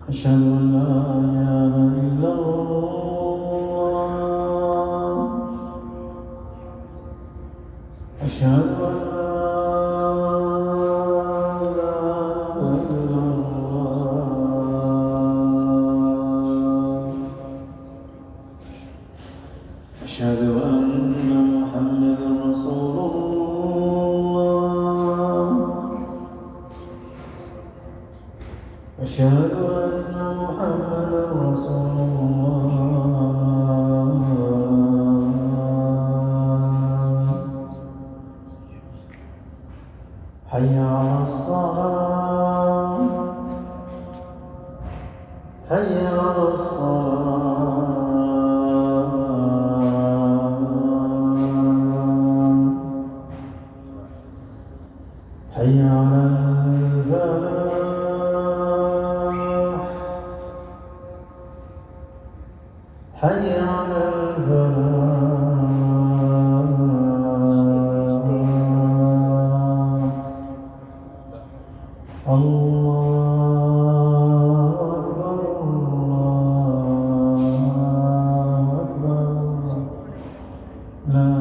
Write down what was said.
أشهد أن لا إله إلا الله. أشهد أن لا إله إلا الله. أشهد أن محمدا رسول الله. أشهد أن محمدا رسول الله. حي على الصلاة. حي على الصلاة. حي على الفلاح. حي على الفلاح. الله أكبر. الله أكبر. لا